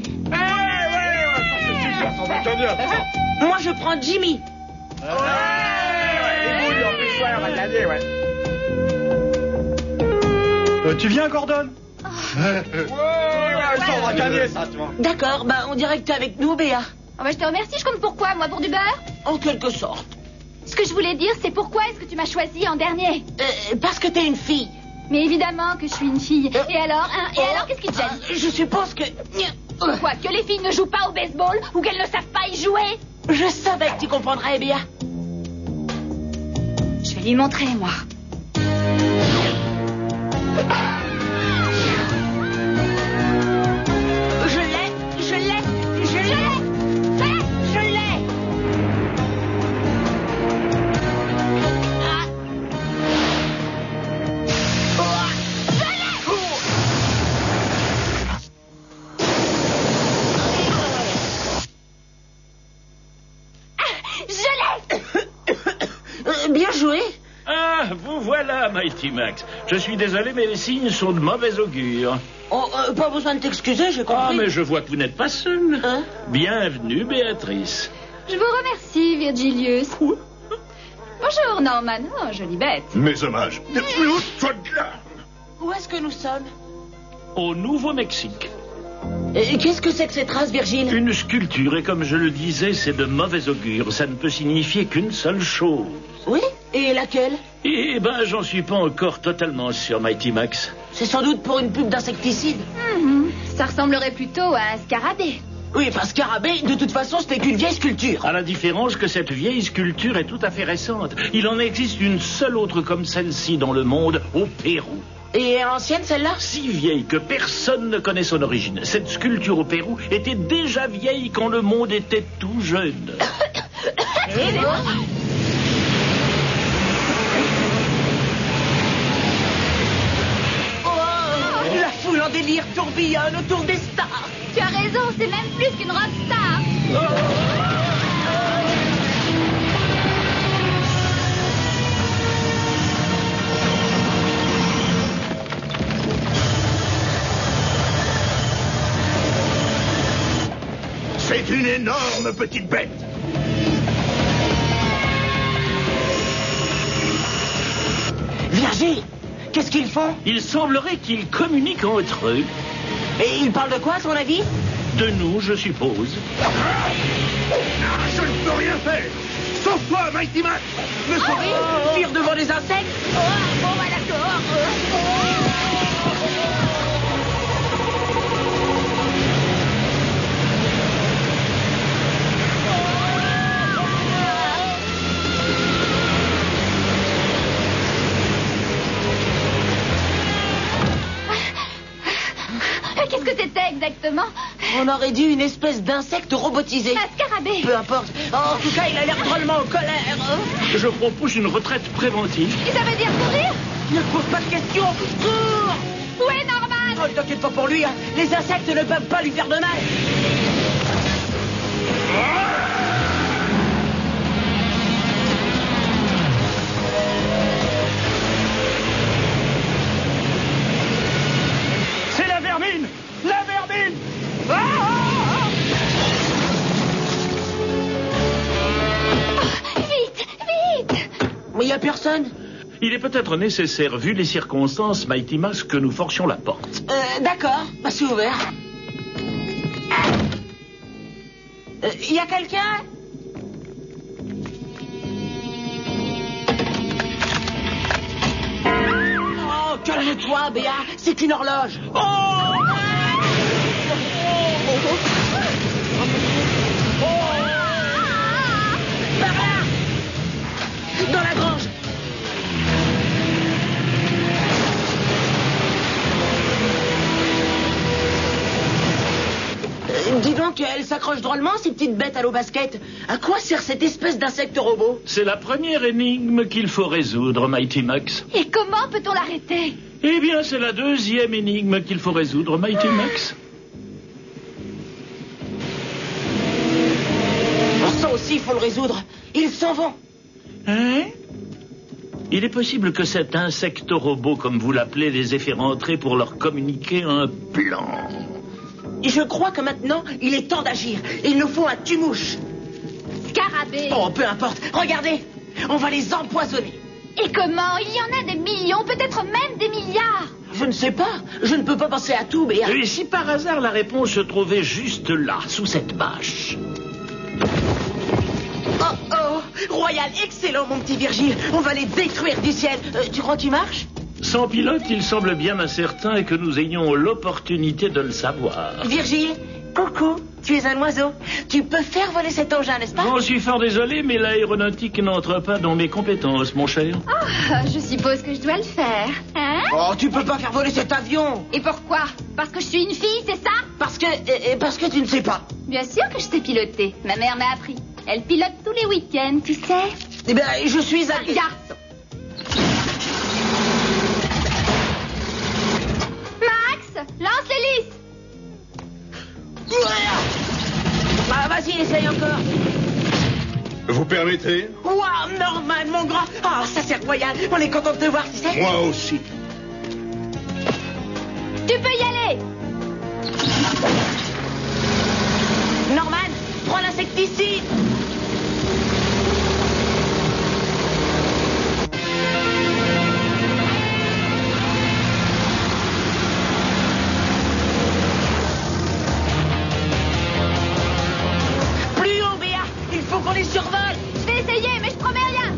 Gordon. C'est super, ça va gagner, attends. Moi, je prends Jimmy. Oui, en plus, on va gagner, Tu viens, Gordon? Ouais, ça, on va gagner, ça, tu vois. D'accord, bah on dirait que t'es avec nous, Béa. Oh, bah, je te remercie, je compte pour quoi, moi, pour du beurre? En quelque sorte. Ce que je voulais dire, c'est pourquoi est-ce que tu m'as choisi en dernier? Parce que t'es une fille. Mais évidemment que je suis une fille. Et alors, hein? Et alors, qu'est-ce qui te gêne? Je suppose que... Quoi, que les filles ne jouent pas au baseball ou qu'elles ne savent pas y jouer? Je savais que tu comprendrais, Béa. Je vais lui montrer, moi. Je l'ai. Bien joué. Ah, vous voilà, Mighty Max. Je suis désolé, mais les signes sont de mauvais augure. Oh, pas besoin de t'excuser, j'ai compris. Ah, mais je vois que vous n'êtes pas seule. Hein? Bienvenue, Béatrice. Je vous remercie, Virgilius. Bonjour, Norman. Oh, jolie bête. Mes hommages. Où est-ce que nous sommes? Au Nouveau-Mexique. Et qu'est-ce que c'est que cette race, Virgile? Une sculpture, et comme je le disais, c'est de mauvais augure. Ça ne peut signifier qu'une seule chose. Oui? Et laquelle? Eh ben, j'en suis pas encore totalement sûr, Mighty Max. C'est sans doute pour une pub d'insecticide. Ça ressemblerait plutôt à un scarabée. Oui, parce qu'Arabé, de toute façon, c'était qu'une vieille sculpture. À la différence que cette vieille sculpture est tout à fait récente. Il en existe une seule autre comme celle-ci dans le monde, au Pérou. Et ancienne, celle-là? Si vieille que personne ne connaît son origine. Cette sculpture au Pérou était déjà vieille quand le monde était tout jeune. La foule en délire tourbillonne autour des stars. Tu as raison, c'est même plus qu'une rockstar. C'est une énorme petite bête. Virgile, qu'est-ce qu'ils font? Il semblerait qu'ils communiquent entre eux. Et ils parlent de quoi, à ton avis? De nous, je suppose. Je ne peux rien faire. Sauf toi, Mighty Max. Me courir? Fuir devant des insectes? Bon, bah d'accord. Qu'est-ce que c'était exactement? On aurait dit une espèce d'insecte robotisé. Un scarabée. Peu importe. En tout cas, il a l'air drôlement en colère. Je propose une retraite préventive. Et ça veut dire courir? Ne pose pas de questions. Cours! Où est Norman? Oh, ne t'inquiète pas pour lui. Hein. Les insectes ne peuvent pas lui faire de mal. C'est la vermine! La vermine! Vite, vite! Mais il n'y a personne. Il est peut-être nécessaire, vu les circonstances, Mighty Max, que nous forcions la porte. D'accord. Bah, c'est ouvert. Il y a quelqu'un? Oh, calme-toi, Béa. C'est qu'une horloge. Par là! Dans la grange. Dis donc, elle s'accroche drôlement, ces petites bêtes à l'eau basket. À quoi sert cette espèce d'insecte robot? C'est la première énigme qu'il faut résoudre, Mighty Max. Et comment peut-on l'arrêter? Eh bien, c'est la deuxième énigme qu'il faut résoudre, Mighty Max. Ça aussi, il faut le résoudre. Ils s'en vont. Hein? Il est possible que cet insecte robot, comme vous l'appelez, les ait fait rentrer pour leur communiquer un plan. Je crois que maintenant, il est temps d'agir. Il nous faut un tue-mouche. Scarabée. Oh, peu importe. Regardez, on va les empoisonner. Et comment? Il y en a des millions, peut-être même des milliards. Je ne sais pas. Je ne peux pas penser à tout, mais... Et si par hasard la réponse se trouvait juste là, sous cette bâche? Oh, Royal, excellent, mon petit Virgile. On va les détruire du ciel. Tu crois qu'il marche? Sans pilote, il semble bien incertain que nous ayons l'opportunité de le savoir. Virgile, coucou, tu es un oiseau. Tu peux faire voler cet engin, n'est-ce pas? J'en suis fort désolé, mais l'aéronautique n'entre pas dans mes compétences, mon cher. Oh, je suppose que je dois le faire. Hein? Oh, tu peux pas faire voler cet avion. Et pourquoi? Parce que je suis une fille, c'est ça? Parce que tu ne sais pas. Bien sûr que je sais piloter. Ma mère m'a appris. Elle pilote tous les week-ends, tu sais. Eh bien, je suis un... Garçon. Max, lance l'hélice. Ah, vas-y, essaye encore. Vous permettez? Waouh, Norman, mon grand. Ah, ça c'est royal. On est content de te voir, tu sais. Moi aussi. Tu peux y aller. Norman, prends l'insecticide. Plus haut, Béa. Il faut qu'on les survole. Je vais essayer, mais je promets rien.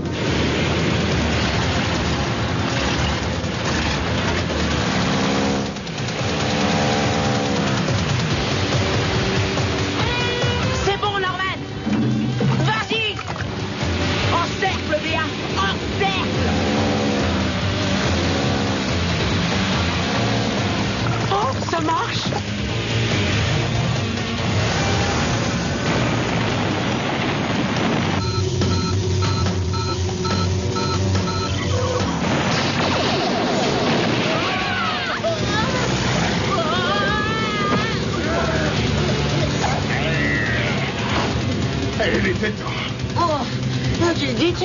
C'est bon, Norman. Vas-y. Encercle, Béa. Encercle. Oh, ça marche. Elle était temps. Oh, tu dis, tu...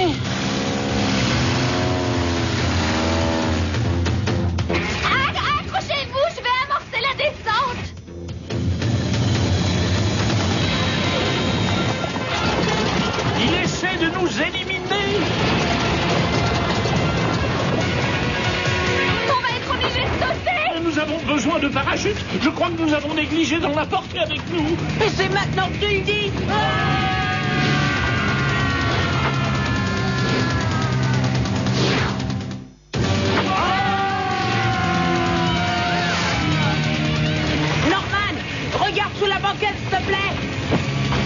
Accrochez-vous, je vais amorcer la descente. Il essaie de nous éliminer. On va être obligé de sauter. Nous avons besoin de parachutes. Je crois que nous avons négligé d'en apporter avec nous. Et c'est maintenant que tu le dis. Norman, regarde sous la banquette, s'il te plaît.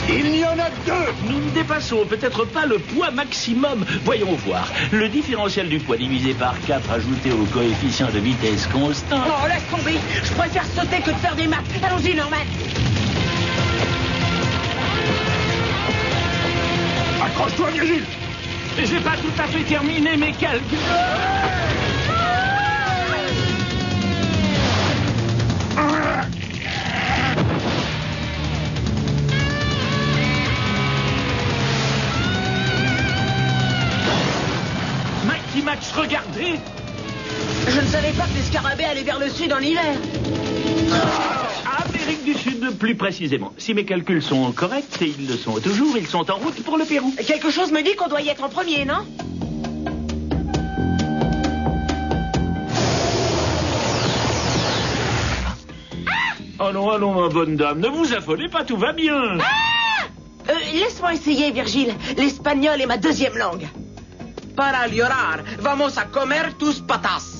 Il y en a deux. Nous ne dépassons peut-être pas le poids maximum. Voyons voir. Le différentiel du poids divisé par 4 ajouté au coefficient de vitesse constant. Oh, laisse tomber. Je préfère sauter que de faire des maths. Allons-y, Norman. Accroche-toi, Virgile. J'ai pas tout à fait terminé mes calculs. Mighty Max, regardez. Je ne savais pas que les scarabées allaient vers le sud en hiver. Amérique du Sud, plus précisément. Si mes calculs sont corrects, et ils le sont toujours, ils sont en route pour le Pérou. Quelque chose me dit qu'on doit y être en premier, non? Allons, allons, ma bonne dame, ne vous affolez pas, tout va bien. Laisse-moi essayer, Virgile. L'espagnol est ma deuxième langue. Para llorar, vamos a comer tus patas.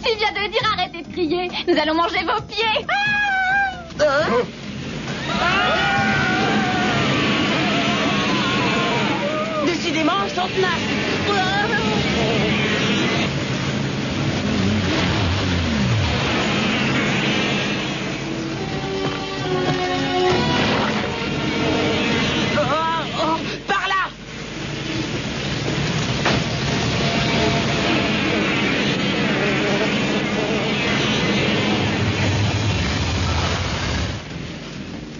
Tu viens de dire arrêtez de crier. Nous allons manger vos pieds. Décidément, je sont tenaces. Par là.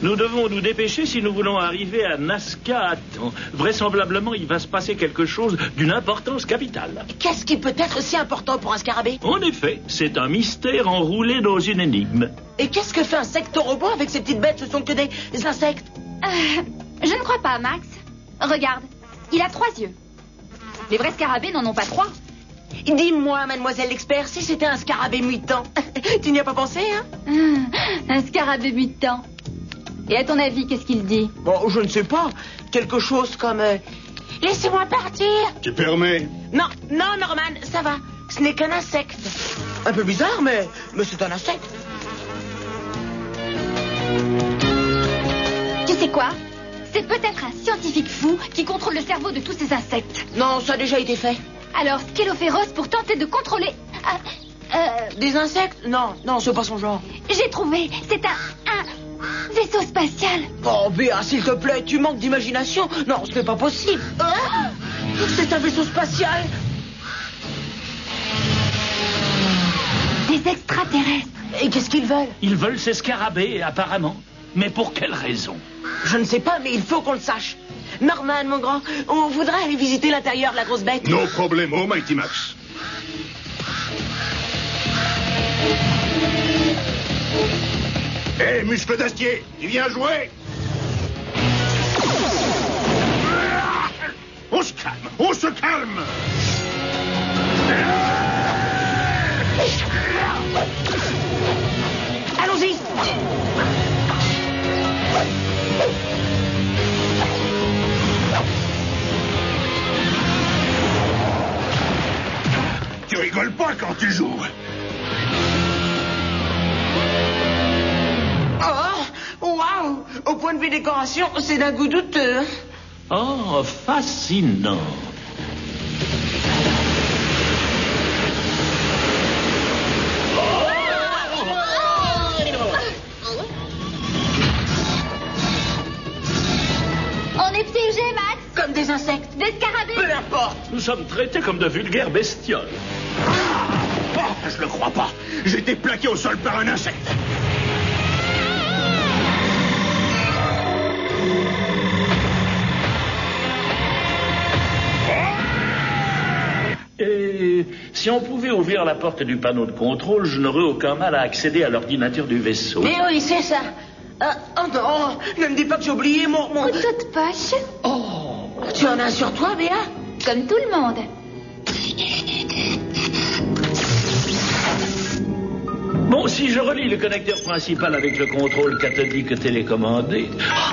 Nous Nous devons nous dépêcher si nous voulons arriver à Nazca à temps. Vraisemblablement, il va se passer quelque chose d'une importance capitale. Qu'est-ce qui peut être si important pour un scarabée? En effet, c'est un mystère enroulé dans une énigme. Et qu'est-ce que fait un sectorobot avec ces petites bêtes? Ce sont que des insectes. Je ne crois pas, Max. Regarde, il a 3 yeux. Les vrais scarabées n'en ont pas 3. Dis-moi, mademoiselle l'expert, si c'était un scarabée mutant, tu n'y as pas pensé, hein? Un scarabée mutant. Et à ton avis, qu'est-ce qu'il dit? Bon, je ne sais pas. Quelque chose comme... Laissez-moi partir. Tu permets? Non, Norman, ça va. Ce n'est qu'un insecte. Un peu bizarre, mais c'est un insecte. Tu sais quoi? C'est peut-être un scientifique fou qui contrôle le cerveau de tous ces insectes. Non, ça a déjà été fait. Alors, Scélophéros pour tenter de contrôler... Des insectes? Non, c'est pas son genre. J'ai trouvé. C'est un vaisseau spatial. Oh, Béa, s'il te plaît, tu manques d'imagination. Non, ce n'est pas possible. C'est un vaisseau spatial. Des extraterrestres. Et qu'est-ce qu'ils veulent? Ils veulent ces scarabées, apparemment. Mais pour quelle raison? Je ne sais pas, mais il faut qu'on le sache. Norman, mon grand, on voudrait aller visiter l'intérieur de la grosse bête. No problemo, Mighty Max. Hé, muscle d'acier, tu viens jouer? On se calme. Allons-y. Tu rigoles pas quand tu joues. Oh, waouh! Au point de vue décoration, c'est d'un goût douteux. Oh, fascinant. On est piégés, Max. Comme des insectes. Des scarabées. Peu importe. Nous sommes traités comme de vulgaires bestioles. Oh, je le crois pas. J'ai été plaqué au sol par un insecte. Et si on pouvait ouvrir la porte du panneau de contrôle, je n'aurais aucun mal à accéder à l'ordinateur du vaisseau. Mais oui, c'est ça. Oh non, ne me dis pas que j'ai oublié mon... Couteau de poche. Tu en as sur toi, Béa? Comme tout le monde. Bon, si je relie le connecteur principal avec le contrôle cathodique télécommandé,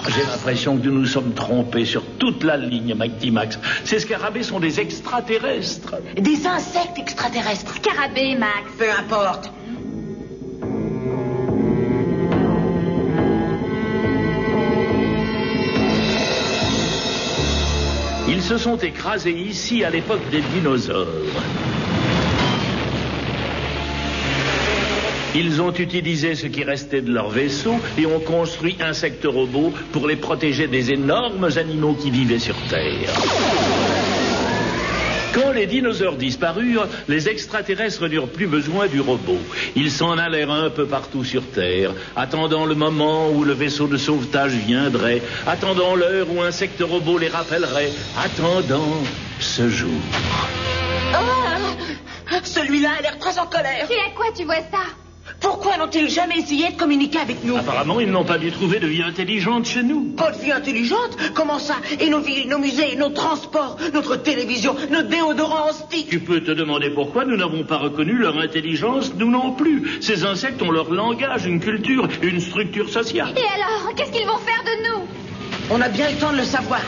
j'ai l'impression que nous nous sommes trompés sur toute la ligne, Mighty Max. Ces scarabées sont des extraterrestres. Des insectes extraterrestres. Scarabée, Max. Peu importe. Ils se sont écrasés ici à l'époque des dinosaures. Ils ont utilisé ce qui restait de leur vaisseau et ont construit insectes robots pour les protéger des énormes animaux qui vivaient sur Terre. Quand les dinosaures disparurent, les extraterrestres n'eurent plus besoin du robot. Ils s'en allèrent un peu partout sur Terre, attendant le moment où le vaisseau de sauvetage viendrait, attendant l'heure où un insecte robot les rappellerait, attendant ce jour. Celui-là a l'air très en colère. Et à quoi tu vois ça? Pourquoi n'ont-ils jamais essayé de communiquer avec nous? Apparemment, ils n'ont pas dû trouver de vie intelligente chez nous. Pas de vie intelligente? Comment ça? Et nos villes, nos musées, nos transports, notre télévision, nos déodorants en stick? Tu peux te demander pourquoi nous n'avons pas reconnu leur intelligence, nous non plus. Ces insectes ont leur langage, une culture, une structure sociale. Et alors, qu'est-ce qu'ils vont faire de nous? On a bien le temps de le savoir.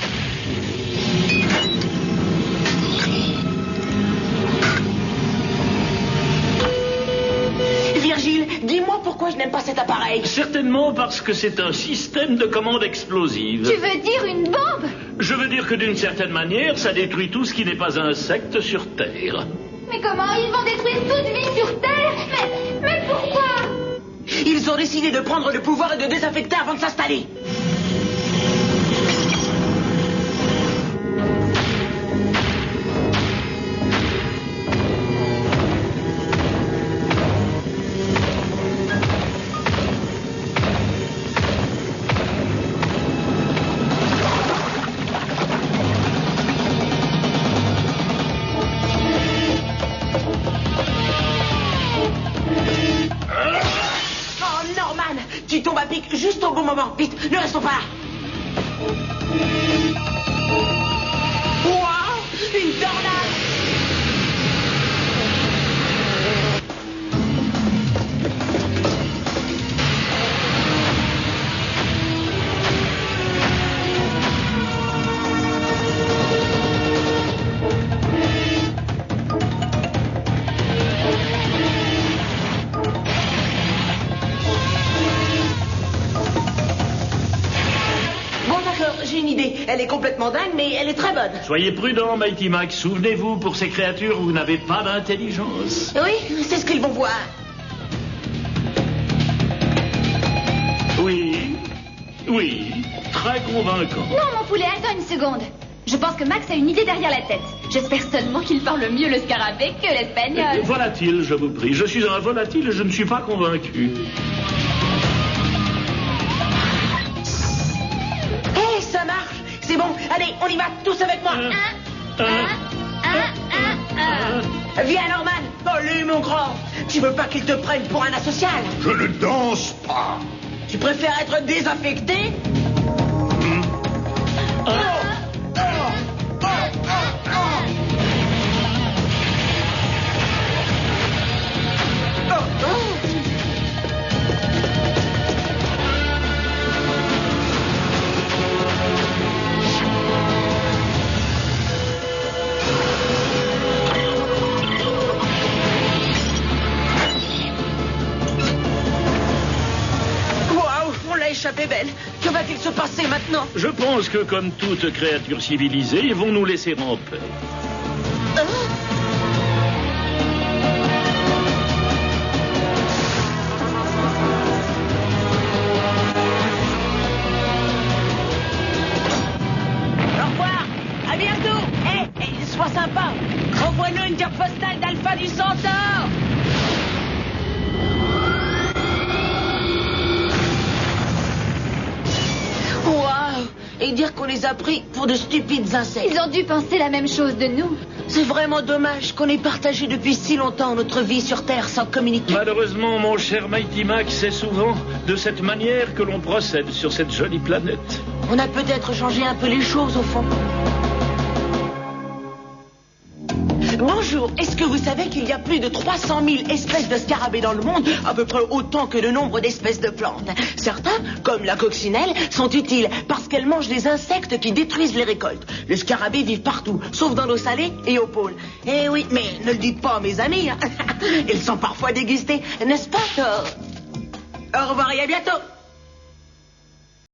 Virgile, dis-moi pourquoi je n'aime pas cet appareil. Certainement parce que c'est un système de commande explosive. Tu veux dire une bombe? Je veux dire que d'une certaine manière, ça détruit tout ce qui n'est pas insecte sur Terre. Mais comment ils vont détruire toute vie sur Terre? Mais pourquoi? Ils ont décidé de prendre le pouvoir et de désaffecter avant de s'installer. vite, ne restons pas là. Wow, une tornade. J'ai une idée. Elle est complètement dingue, mais elle est très bonne. Soyez prudent, Mighty Max. Souvenez-vous, pour ces créatures, vous n'avez pas d'intelligence. Oui, c'est ce qu'ils vont voir. Oui, très convaincant. Non, mon poulet, attends une seconde. Je pense que Max a une idée derrière la tête. J'espère seulement qu'il parle mieux le scarabée que l'espagnol. Volatile, je vous prie. Je suis un volatile et je ne suis pas convaincu. Hé, ça marche. C'est bon, allez, on y va, tous avec moi. Viens, Norman. Allez, mon grand. Tu veux pas qu'il te prenne pour un asocial? Je ne danse pas. Tu préfères être désaffecté? Échappé belle. Que va-t-il se passer maintenant? Je pense que, comme toute créature civilisée, ils vont nous laisser en paix. Au revoir. À bientôt. Hé, sois sympa. Envoie-nous une carte postale d'Alpha du Centaure. Waouh! Et dire qu'on les a pris pour de stupides insectes. Ils ont dû penser la même chose de nous. C'est vraiment dommage qu'on ait partagé depuis si longtemps notre vie sur Terre sans communiquer. Malheureusement, mon cher Mighty Max, c'est souvent de cette manière que l'on procède sur cette jolie planète. On a peut-être changé un peu les choses au fond. Bonjour, est-ce que vous savez qu'il y a plus de 300 000 espèces de scarabées dans le monde, à peu près autant que le nombre d'espèces de plantes? Certains, comme la coccinelle, sont utiles parce qu'elles mangent des insectes qui détruisent les récoltes. Les scarabées vivent partout, sauf dans l'eau salée et au pôle. Eh oui, mais ne le dites pas à mes amis, hein. Ils sont parfois dégustés, n'est-ce pas, Thor? Au revoir et à bientôt.